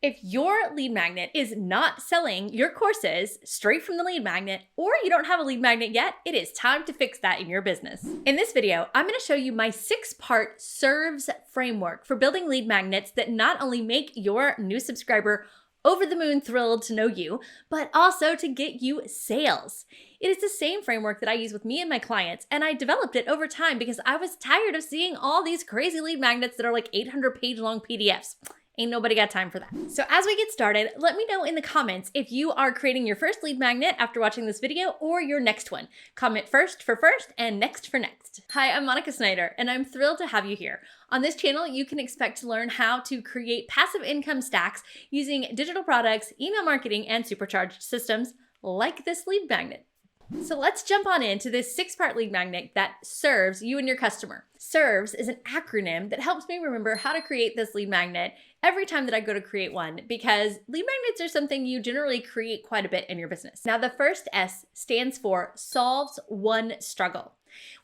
If your lead magnet is not selling your courses straight from the lead magnet, or you don't have a lead magnet yet, it is time to fix that in your business. In this video, I'm going to show you my 6-part SERVES framework for building lead magnets that not only make your new subscriber over the moon thrilled to know you, but also to get you sales. It is the same framework that I use with me and my clients, and I developed it over time because I was tired of seeing all these crazy lead magnets that are like 800-page long PDFs. Ain't nobody got time for that. So as we get started, let me know in the comments if you are creating your first lead magnet after watching this video or your next one. Comment first for first and next for next. Hi, I'm Monica Snyder, and I'm thrilled to have you here. On this channel, you can expect to learn how to create passive income stacks using digital products, email marketing, and supercharged systems like this lead magnet. So let's jump on into this 6-part lead magnet that serves you and your customer. SERVES is an acronym that helps me remember how to create this lead magnet every time that I go to create one, because lead magnets are something you generally create quite a bit in your business. Now, the first S stands for solves one struggle.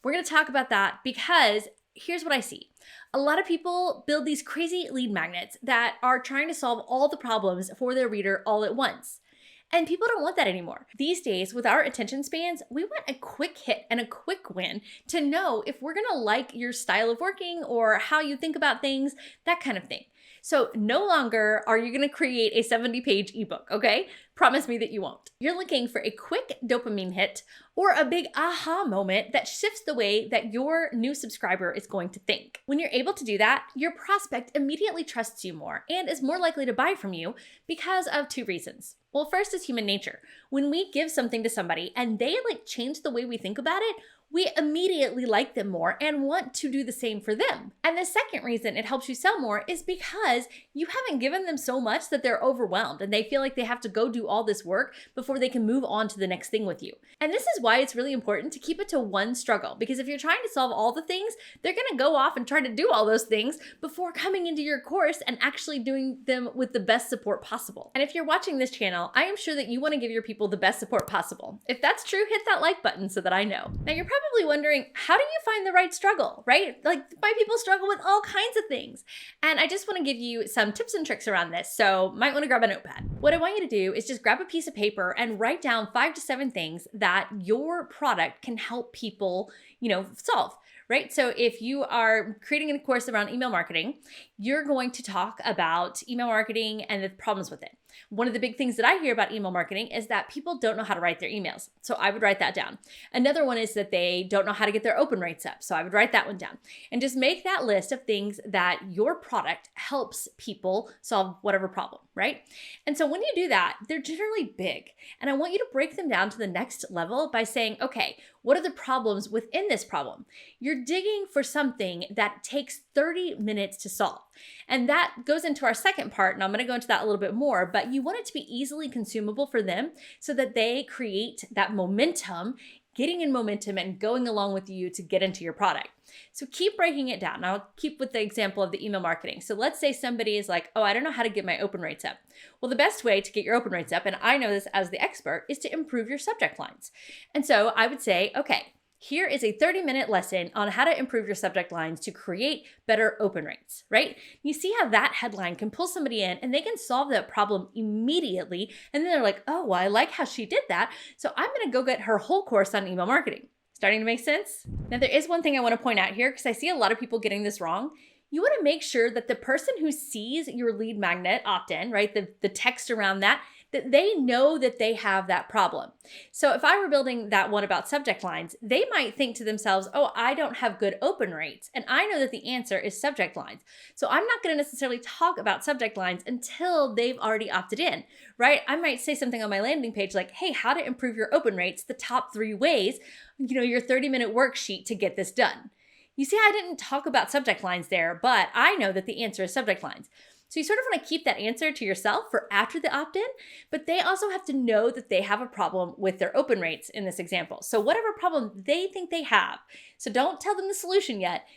We're going to talk about that because here's what I see. A lot of people build these crazy lead magnets that are trying to solve all the problems for their reader all at once. And people don't want that anymore. These days, with our attention spans, we want a quick hit and a quick win to know if we're gonna like your style of working or how you think about things, that kind of thing. So no longer are you gonna create a 70-page ebook, okay? Promise me that you won't. You're looking for a quick dopamine hit or a big aha moment that shifts the way that your new subscriber is going to think. When you're able to do that, your prospect immediately trusts you more and is more likely to buy from you because of 2 reasons. Well, first is human nature. When we give something to somebody and they change the way we think about it, we immediately like them more and want to do the same for them. And the second reason it helps you sell more is because you haven't given them so much that they're overwhelmed and they feel like they have to go do all this work before they can move on to the next thing with you. And this is why it's really important to keep it to one struggle, because if you're trying to solve all the things, they're gonna go off and try to do all those things before coming into your course and actually doing them with the best support possible. And if you're watching this channel, I am sure that you wanna give your people the best support possible. If that's true, hit that like button so that I know. Now, you're probably wondering, how do you find the right struggle, right? Like, my people struggle with all kinds of things. And I just want to give you some tips and tricks around this, so might want to grab a notepad. What I want you to do is just grab a piece of paper and write down 5 to 7 things that your product can help people, solve. Right? So if you are creating a course around email marketing, you're going to talk about email marketing and the problems with it. One of the big things that I hear about email marketing is that people don't know how to write their emails. So I would write that down. Another one is that they don't know how to get their open rates up. So I would write that one down. And just make that list of things that your product helps people solve whatever problem, right? And so when you do that, they're generally big. And I want you to break them down to the next level by saying, okay, what are the problems within this problem? You're digging for something that takes 30 minutes to solve. And that goes into our second part, and I'm gonna go into that a little bit more, but you want it to be easily consumable for them so that they create that momentum, getting in momentum and going along with you to get into your product. So keep breaking it down. I'll keep with the example of the email marketing. So let's say somebody is like, oh, I don't know how to get my open rates up. Well, the best way to get your open rates up, and I know this as the expert, is to improve your subject lines. And so I would say, okay, here is a 30-minute lesson on how to improve your subject lines to create better open rates, right? You see how that headline can pull somebody in and they can solve that problem immediately. And then they're like, oh, well, I like how she did that. So I'm gonna go get her whole course on email marketing. Starting to make sense? Now, there is one thing I wanna point out here because I see a lot of people getting this wrong. You wanna make sure that the person who sees your lead magnet opt-in, right, the text around that they know that they have that problem. So if I were building that one about subject lines, they might think to themselves, oh, I don't have good open rates. And I know that the answer is subject lines. So I'm not gonna necessarily talk about subject lines until they've already opted in, right? I might say something on my landing page like, hey, how to improve your open rates, the top 3 ways, your 30-minute worksheet to get this done. You see, I didn't talk about subject lines there, but I know that the answer is subject lines. So you sort of want to keep that answer to yourself for after the opt-in, but they also have to know that they have a problem with their open rates in this example. So whatever problem they think they have, so don't tell them the solution yet,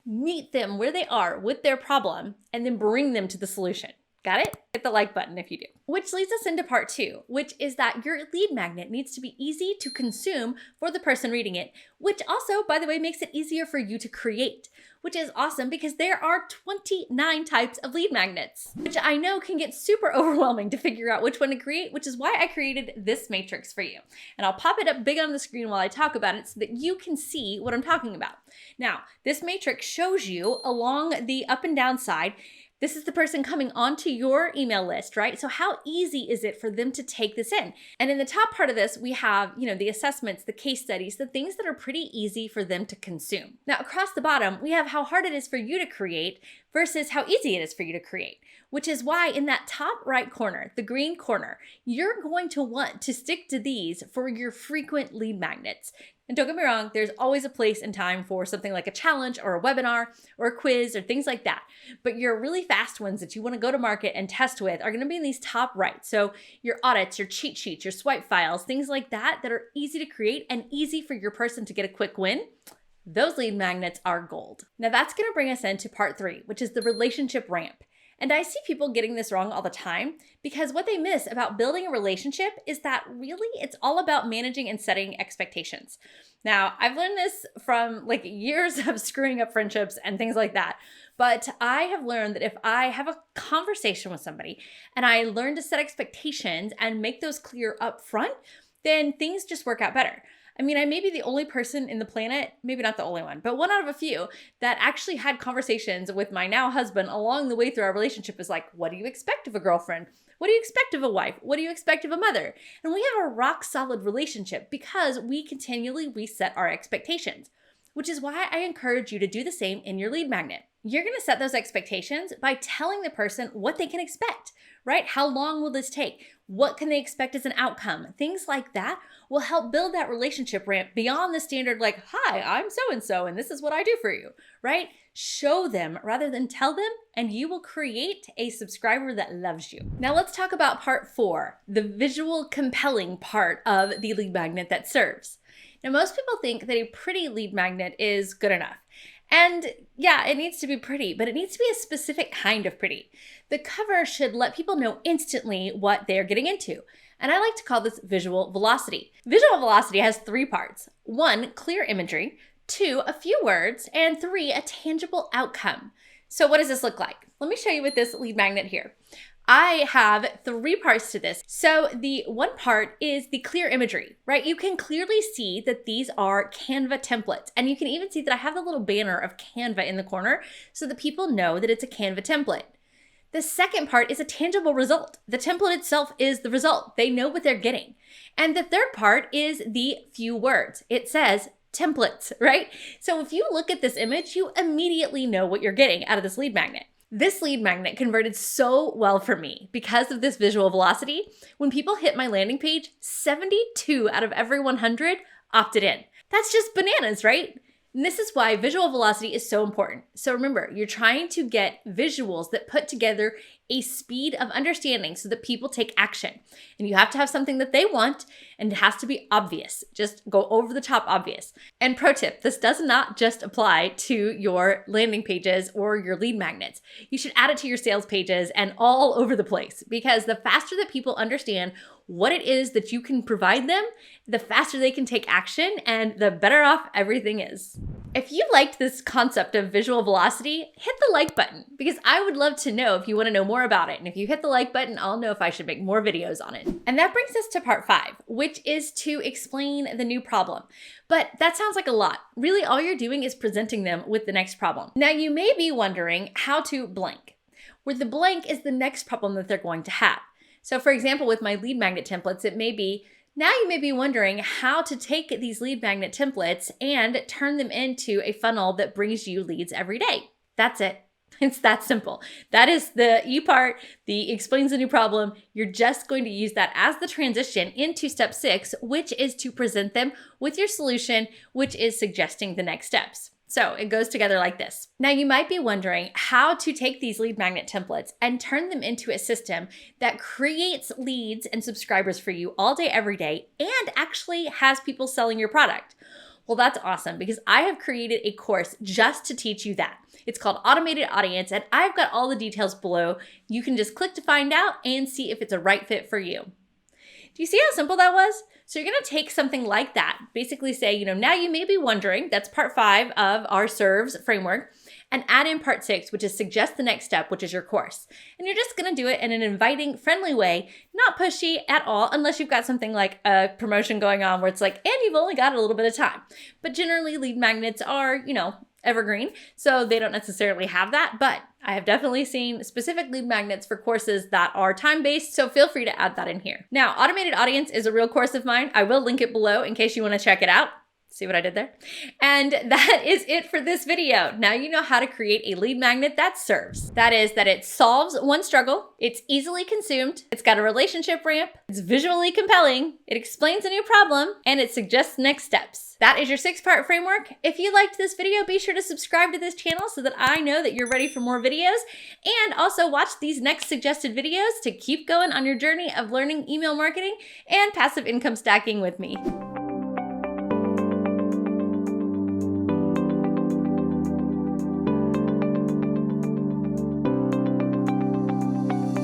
meet them where they are with their problem and then bring them to the solution. Got it? Hit the like button if you do. Which leads us into part 2, which is that your lead magnet needs to be easy to consume for the person reading it, which also, by the way, makes it easier for you to create, which is awesome because there are 29 types of lead magnets, which I know can get super overwhelming to figure out which one to create, which is why I created this matrix for you. And I'll pop it up big on the screen while I talk about it so that you can see what I'm talking about. Now, this matrix shows you along the up and down side. This is the person coming onto your email list, right? So how easy is it for them to take this in? And in the top part of this, we have, the assessments, the case studies, the things that are pretty easy for them to consume. Now, across the bottom, we have how hard it is for you to create versus how easy it is for you to create, which is why in that top right corner, the green corner, you're going to want to stick to these for your frequent lead magnets. And don't get me wrong, there's always a place and time for something like a challenge or a webinar or a quiz or things like that. But your really fast ones that you want to go to market and test with are going to be in these top right. So your audits, your cheat sheets, your swipe files, things like that are easy to create and easy for your person to get a quick win. Those lead magnets are gold. Now that's going to bring us into part 3, which is the relationship ramp. And I see people getting this wrong all the time because what they miss about building a relationship is that really it's all about managing and setting expectations. Now, I've learned this from years of screwing up friendships and things like that. But I have learned that if I have a conversation with somebody and I learn to set expectations and make those clear up front, then things just work out better. I mean, I may be the only person in the planet, maybe not the only one, but one out of a few that actually had conversations with my now husband along the way through our relationship is like, what do you expect of a girlfriend? What do you expect of a wife? What do you expect of a mother? And we have a rock solid relationship because we continually reset our expectations, which is why I encourage you to do the same in your lead magnet. You're going to set those expectations by telling the person what they can expect, right? How long will this take? What can they expect as an outcome? Things like that will help build that relationship ramp beyond the standard hi, I'm so-and-so, and this is what I do for you, right? Show them rather than tell them, and you will create a subscriber that loves you. Now let's talk about part 4, the visual compelling part of the lead magnet that serves. Now, most people think that a pretty lead magnet is good enough. And yeah, it needs to be pretty, but it needs to be a specific kind of pretty. The cover should let people know instantly what they're getting into. And I like to call this visual velocity. Visual velocity has 3 parts. 1, clear imagery. 2, a few words. And 3, a tangible outcome. So what does this look like? Let me show you with this lead magnet here. I have 3 parts to this. So the one part is the clear imagery, right? You can clearly see that these are Canva templates. And you can even see that I have the little banner of Canva in the corner so that people know that it's a Canva template. The second part is a tangible result. The template itself is the result. They know what they're getting. And the third part is the few words. It says templates, right? So if you look at this image, you immediately know what you're getting out of this lead magnet. This lead magnet converted so well for me because of this visual velocity. When people hit my landing page, 72 out of every 100 opted in. That's just bananas, right? And this is why visual velocity is so important. So remember, you're trying to get visuals that put together a speed of understanding so that people take action. And you have to have something that they want, and it has to be obvious. Just go over the top obvious. And pro tip, this does not just apply to your landing pages or your lead magnets. You should add it to your sales pages and all over the place, because the faster that people understand what it is that you can provide them, the faster they can take action and the better off everything is. If you liked this concept of visual velocity, hit the like button, because I would love to know if you want to know more about it. And if you hit the like button, I'll know if I should make more videos on it. And that brings us to part 5, which is to explain the new problem. But that sounds like a lot. Really, all you're doing is presenting them with the next problem. Now, you may be wondering how to blank, where the blank is the next problem that they're going to have. So for example, with my lead magnet templates, it may be, now you may be wondering how to take these lead magnet templates and turn them into a funnel that brings you leads every day. That's it. It's that simple. That is the E part, the explains the new problem. You're just going to use that as the transition into step 6, which is to present them with your solution, which is suggesting the next steps. So it goes together like this. Now you might be wondering how to take these lead magnet templates and turn them into a system that creates leads and subscribers for you all day, every day, and actually has people selling your product. Well, that's awesome because I have created a course just to teach you that. It's called Automated Audience, and I've got all the details below. You can just click to find out and see if it's a right fit for you. Do you see how simple that was? So you're gonna take something like that, basically say, now you may be wondering, that's part 5 of our SERVES framework, and add in part 6, which is suggest the next step, which is your course. And you're just gonna do it in an inviting, friendly way, not pushy at all, unless you've got something like a promotion going on where it's like, and you've only got a little bit of time. But generally lead magnets are, evergreen, so they don't necessarily have that, but I have definitely seen specific lead magnets for courses that are time-based, so feel free to add that in here. Now, Automated Audience is a real course of mine. I will link it below in case you want to check it out. See what I did there? And that is it for this video. Now you know how to create a lead magnet that serves. That is that it solves one struggle, it's easily consumed, it's got a relationship ramp, it's visually compelling, it explains a new problem, and it suggests next steps. That is your 6-part framework. If you liked this video, be sure to subscribe to this channel so that I know that you're ready for more videos, and also watch these next suggested videos to keep going on your journey of learning email marketing and passive income stacking with me.